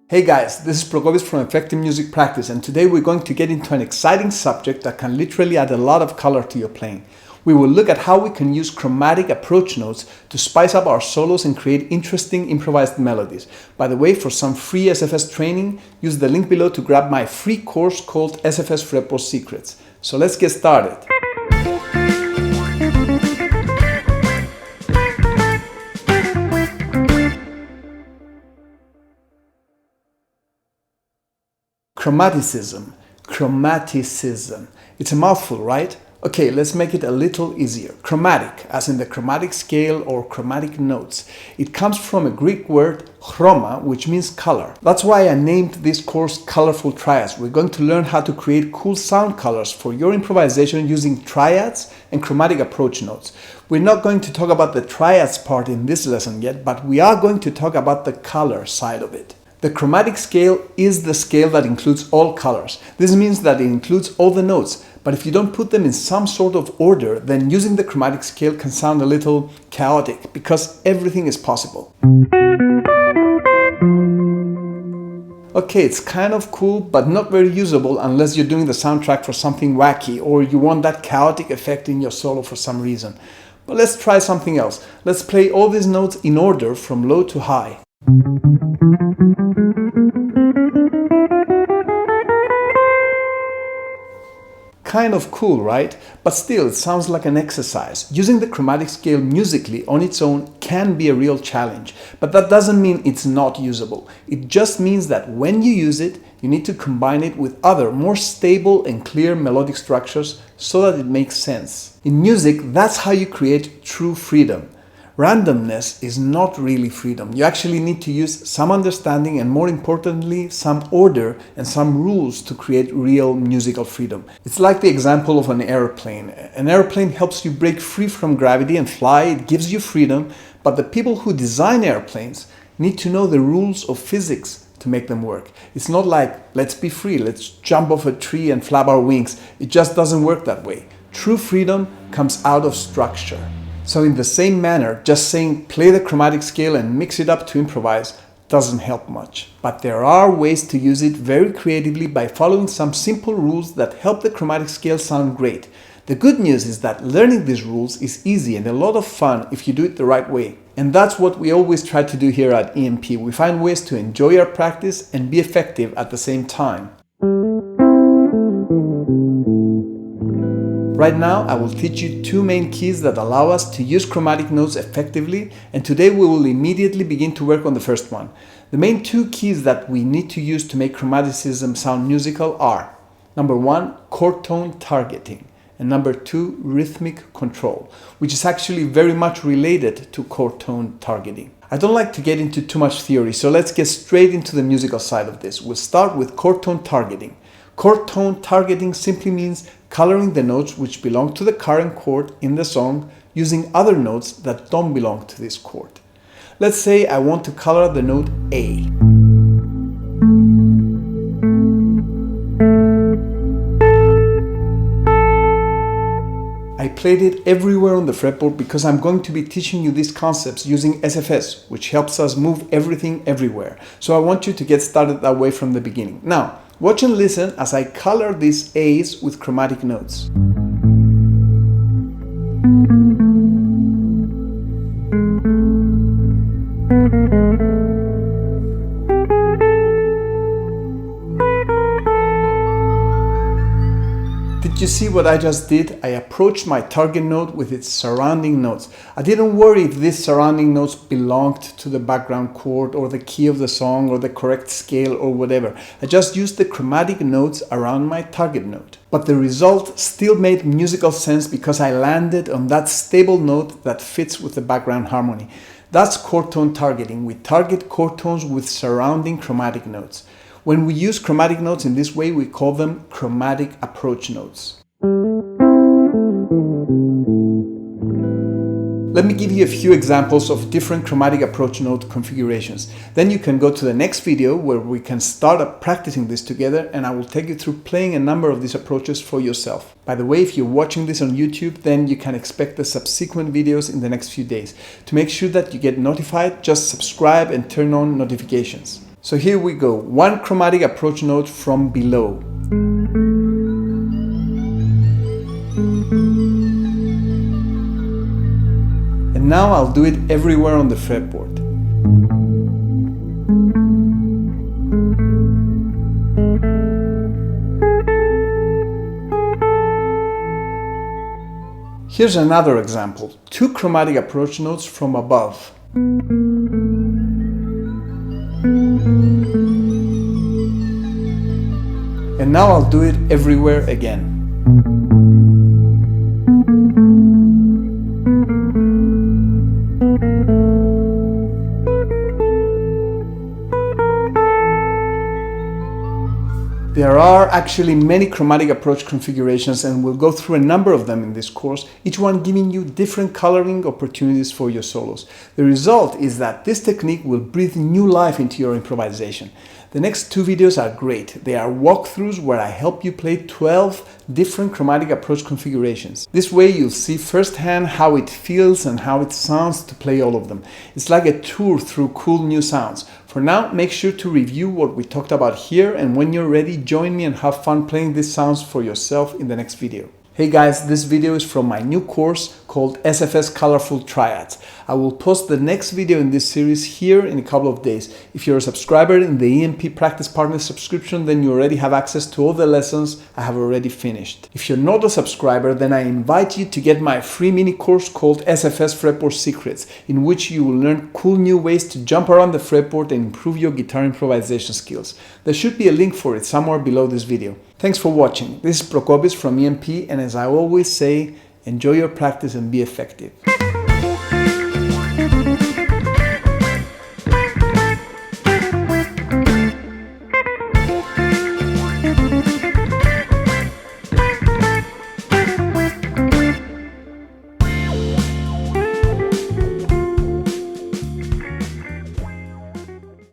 Hey guys, this is Prokopis from Effective Music Practice, and today we're going to get into an exciting subject that can literally add a lot of color to your playing. We will look at how we can use chromatic approach notes to spice up our solos and create interesting improvised melodies. By the way, for some free SFS training, use the link below to grab my free course called SFS Repo Secrets. So let's get started. Chromaticism. It's a mouthful, right? Okay, let's make it a little easier. Chromatic, as in the chromatic scale or chromatic notes. It comes from a Greek word chroma, which means color. That's why I named this course Colorful Triads. We're going to learn how to create cool sound colors for your improvisation using triads and chromatic approach notes. We're not going to talk about the triads part in this lesson yet, but we are going to talk about the color side of it. The chromatic scale is the scale that includes all colors. This means that it includes all the notes, but if you don't put them in some sort of order, then using the chromatic scale can sound a little chaotic because everything is possible. Okay, it's kind of cool, but not very usable unless you're doing the soundtrack for something wacky or you want that chaotic effect in your solo for some reason. But let's try something else. Let's play all these notes in order from low to high. Kind of cool, right? But still, it sounds like an exercise. Using the chromatic scale musically on its own can be a real challenge, but that doesn't mean it's not usable. It just means that when you use it, you need to combine it with other, more stable and clear melodic structures so that it makes sense. In music, that's how you create true freedom. Randomness is not really freedom. You actually need to use some understanding and, more importantly, some order and some rules to create real musical freedom. It's like the example of an airplane. An airplane helps you break free from gravity and fly. It gives you freedom, but the people who design airplanes need to know the rules of physics to make them work. It's not like, let's be free, let's jump off a tree and flap our wings. It just doesn't work that way. True freedom comes out of structure. So in the same manner, just saying play the chromatic scale and mix it up to improvise doesn't help much. But there are ways to use it very creatively by following some simple rules that help the chromatic scale sound great. The good news is that learning these rules is easy and a lot of fun if you do it the right way. And that's what we always try to do here at EMP. We find ways to enjoy our practice and be effective at the same time. Right now, I will teach you two main keys that allow us to use chromatic notes effectively, and today we will immediately begin to work on the first one. The main two keys that we need to use to make chromaticism sound musical are: number one, chord tone targeting, and number two, rhythmic control, which is actually very much related to chord tone targeting. I don't like to get into too much theory, so let's get straight into the musical side of this. We'll start with chord tone targeting. Chord tone targeting simply means coloring the notes which belong to the current chord in the song using other notes that don't belong to this chord. Let's say I want to color the note A. I played it everywhere on the fretboard because I'm going to be teaching you these concepts using SFS, which helps us move everything everywhere. So I want you to get started that way from the beginning. Now, watch and listen as I color these A's with chromatic notes. Did you see what I just did? I approached my target note with its surrounding notes. I didn't worry if these surrounding notes belonged to the background chord or the key of the song or the correct scale or whatever. I just used the chromatic notes around my target note. But the result still made musical sense because I landed on that stable note that fits with the background harmony. That's chord tone targeting. We target chord tones with surrounding chromatic notes. When we use chromatic notes in this way, we call them chromatic approach notes. Let me give you a few examples of different chromatic approach note configurations. Then you can go to the next video where we can start practicing this together, and I will take you through playing a number of these approaches for yourself. By the way, if you're watching this on YouTube, then you can expect the subsequent videos in the next few days. To make sure that you get notified, just subscribe and turn on notifications. So here we go, one chromatic approach note from below. And now I'll do it everywhere on the fretboard. Here's another example, two chromatic approach notes from above. And now I'll do it everywhere again. There are actually many chromatic approach configurations, and we'll go through a number of them in this course, each one giving you different coloring opportunities for your solos. The result is that this technique will breathe new life into your improvisation. The next two videos are great. They are walkthroughs where I help you play 12 different chromatic approach configurations. This way you'll see firsthand how it feels and how it sounds to play all of them. It's like a tour through cool new sounds. For now, make sure to review what we talked about here, and when you're ready, join me and have fun playing these sounds for yourself in the next video. Hey guys, this video is from my new course called SFS Colorful Triads. I will post the next video in this series here in a couple of days. If you're a subscriber in the EMP Practice Partner subscription, then you already have access to all the lessons I have already finished. If you're not a subscriber, then I invite you to get my free mini course called SFS Fretboard Secrets, in which you will learn cool new ways to jump around the fretboard and improve your guitar improvisation skills. There should be a link for it somewhere below this video. Thanks for watching. This is Prokopis from EMP, and as I always say, enjoy your practice and be effective.